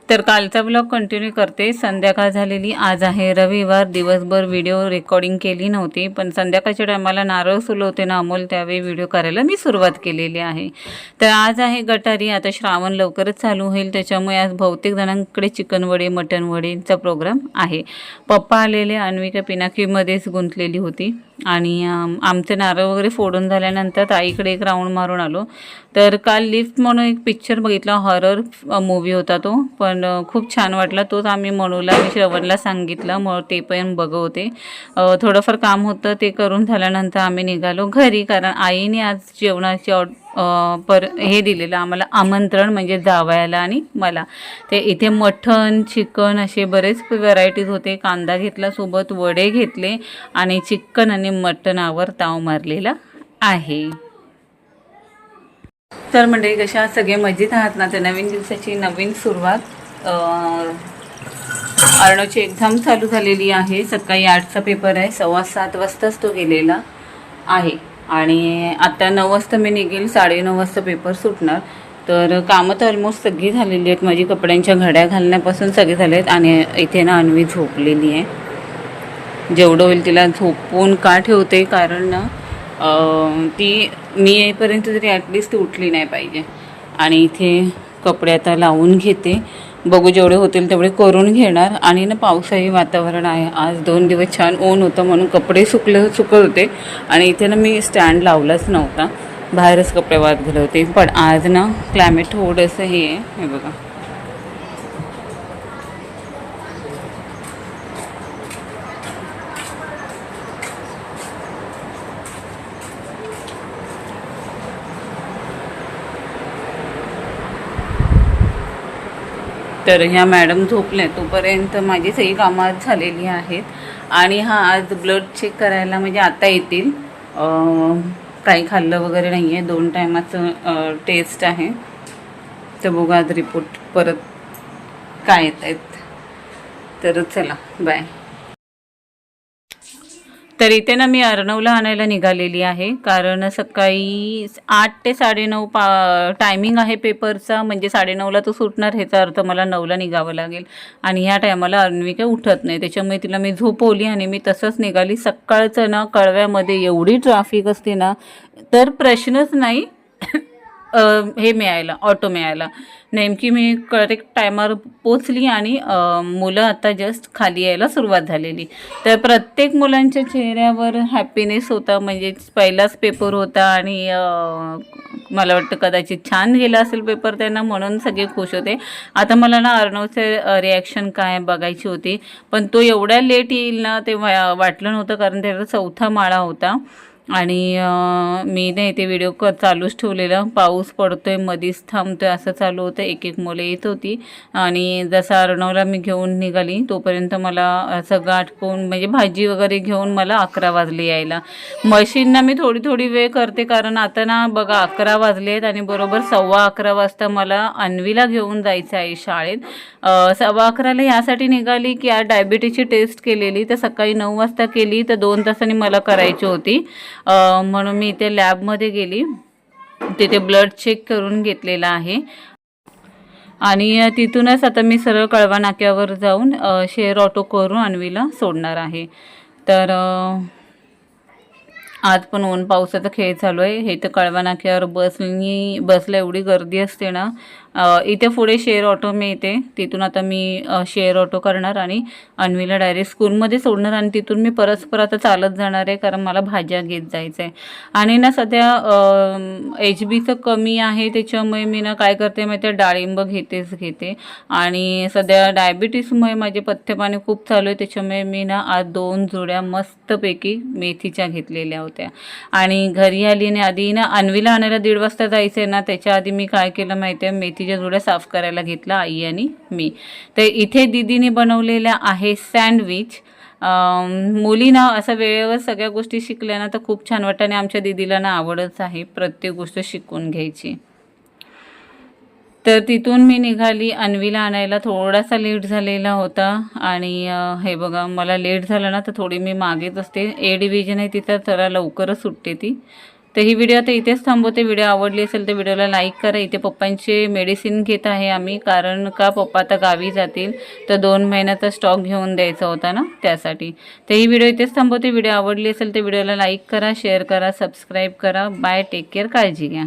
तर कालचा blog continue करते। संध्याकाळ झालेली, आज आहे रविवार। दिवसभर व्हिडिओ रेकॉर्डिंग केली नव्हती, पण संध्याकाळच्या टायमाला नारळ फुलवते ना अमोल, त्यावेळी व्हिडिओ करायला मी सुरुवात केलेली आहे। तर आज आहे गटारी। आता श्रावण लवकरच चालू होईल, त्याच्यामुळे आज बहुतेक जणांकडे चिकन वडे मटन वडेचा प्रोग्राम आहे। पप्पा आलेले, अन्विका पिनाकीमध्येच गुंतलेली होती आणि आमचे नारळ वगैरे फोडून झाल्यानंतर ताईकडे एक राऊंड मारून आलो। तर काल लिफ्ट म्हणून एक पिक्चर बघितला, हॉरर मूवी होता तो, पण खूप छान वाटला। तोच आम्ही म्हणूला मी श्रवणला सांगितलं, मग ते पण बघवते। थोडंफार काम होतं, ते करून झाल्यानंतर आम्ही निघालो घरी, कारण आईने आज जेवणाची हे दिलेलं आम्हाला आमंत्रण, म्हणजे जावयाला आणि मला। ते इथे मटण चिकन असे बरेच व्हरायटीज होते। कांदा घेतला, सोबत वडे घेतले आणि चिकन आणि मटणावर ताव मारलेला आहे। तर मंडळी, कशा सगळे मजेत आहात ना? तर नवीन दिवसाची नवीन सुरुवात। अर्णवची एक्झाम चालू झालेली आहे। सकाळी 8चा पेपर आहे, 7:15 वाजताच तो गेलेला आहे आणि आता 9 वाजता मी निघेल, 9:30 वाजता पेपर सुटणार। तर कामं तर ऑलमोस्ट सगळी झालेली आहेत, माझी कपड्यांच्या घड्या घालण्यापासून सगळे झाले आहेत। आणि इथे ना अन्वी झोपलेली आहे। जेवढं होईल तिला झोपून का ठेवते, कारण ना ती मी येईपर्यंत तरी ॲटलिस्ट ती उठली नाही पाहिजे। आणि इथे कपडे आता लावून घेते, बघू जेवढे होतील तेवढे करून घेणार। आणि ना पावसाळी वातावरण आहे, आज 2 दिवस छान ऊन होतं म्हणून कपडे सुकवते। आणि इथे ना मी स्टँड लावलाच नव्हता, बाहेरच कपडे वाळत घालवते। पण आज ना क्लायमेट थोडंसं हे बघा, तर ह्या मॅडम झोपल्या तोपर्यंत माझी सगळी कामं झालेली आहेत। आणि आज ब्लड चेक करायला म्हणजे आता येतील, काही खाल्लं वगैरे नाही आहे, 2 टायमाचं टेस्ट आहे। तर बघू आज रिपोर्ट परत काय येत आहेत। तर चला बाय। तर इथे ना मी अर्णवला आणायला निघालेली आहे, कारण सकाळी 8 ते 9:30 टायमिंग आहे पेपरचा, म्हणजे 9:30ला तो सुटणार, ह्याचा अर्थ मला 9ला निघावं लागेल। आणि ह्या टायमाला अन्विका उठत नाही, त्याच्यामुळे तिला मी झोपवली आणि मी तसंच निघाली। सकाळचं ना कळव्यामध्ये एवढी ट्रॅफिक असते ना, तर प्रश्नच नाही हे मिळायला, ऑटो मिळायला। नेमकी मी करेक्ट टायमावर पोचली आणि मुलं आता जस्ट खाली यायला सुरुवात झालेली। तर प्रत्येक मुलांच्या चेहऱ्यावर हॅपीनेस होता, म्हणजे पहिलाच पेपर होता आणि मला वाटतं कदाचित छान गेला असेल पेपर त्यांना, म्हणून सगळे खुश होते। आता मला ना अर्णवचे रिॲक्शन काय बघायची होती, पण तो एवढ्या लेट येईल ना ते वाटलं नव्हतं, कारण त्याचा 4था माळा होता। आणि मी नाही ते व्हिडिओ चालूच ठेवलेलं, पाऊस पडतोय मध्येच थांबतोय असं चालू होतं, एक मुलं येत होती। आणि जसं अर्णवला मी घेऊन निघाली तोपर्यंत मला सगळं आटपून, म्हणजे भाजी वगैरे घेऊन मला 11 वाजले यायला। मशीनना मी थोडी वेळ करते, कारण आता ना बघा 11 वाजले आहेत आणि बरोबर 11:15 वाजता मला अन्वीला घेऊन जायचं आहे शाळेत। 11:15ला यासाठी निघाली की आज डायबिटीजची टेस्ट केलेली, तर सकाळी 9 वाजता केली, तर 2 तासांनी मला करायची होती, म्हणून मी इथे लॅबमध्ये गेली, तिथे ब्लड चेक करून घेतलेला आहे। आणि तिथूनच आता मी सरळ कळवा नाक्यावर जाऊन शेअर ऑटो करून अन्वीला सोडणार आहे। तर आज पण ऊन पावसाचा खेळ चालू आहे। हे तर कळवा नाक्यावर बसला एवढी गर्दी असते ना, इथे पुढे शेअर ऑटो मिळते, तिथून आता मी शेअर ऑटो करणार आणि अन्वीला डायरेक्ट स्कूलमध्ये सोडणार आणि तिथून मी परस्पर आता चालत जाणार आहे, कारण मला भाज्या घेत जायचं आहे। आणि ना सध्या HBचं कमी आहे, त्याच्यामुळे मी ना काय करते माहिती आहे, डाळिंब घेते। आणि सध्या डायबिटीसमुळे माझे पथ्यपाणी खूप चालू आहे, त्याच्यामुळे मी ना आज 2 जोड्या मस्तपैकी मेथीच्या घेतलेल्या होत्या। आणि घरी आली आणि आधी ना अन्वीला आणायला 1:30 वाजता जायचं आहे ना, त्याच्या आधी मी काय केलं माहिती आहे, मेथीच्या जोड्या साफ करायला घेतला, आई आणि मी। तर इथे दीदीने बनवलेल्या आहे सँडविच। मुली ना असं वेळेवर सगळ्या गोष्टी शिकल्या ना तर खूप छान वाटतं, आणि आमच्या दीदीला ना आवडच आहे प्रत्येक गोष्ट शिकून घ्यायची। तर तिथून मी निघाली अन्वीला आणायला, थोडासा लेट झालेला होता। आणि हे बघा, मला लेट झालं ना तर थोडी मी मागेच असते, A डिव्हिजन आहे तिथं, जरा लवकरच सुटते ती, तर ही व्हिडिओ आता इथेच थांबवते. व्हिडिओ आवडली असेल तर व्हिडिओला लाईक करा. इथे पप्पांचे मेडिसिन घेत आहे आम्ही, कारण का पप्पा आता गावी जातील तर 2 महिन्याचा स्टॉक घेऊन द्यायचा होता ना, त्यासाठी. तर ही व्हिडिओ इथेच थांबवते. व्हिडिओ आवडली असेल तर व्हिडिओला लाईक करा, शेअर करा, सबस्क्राईब करा. बाय, टेक केअर, काळजी घ्या.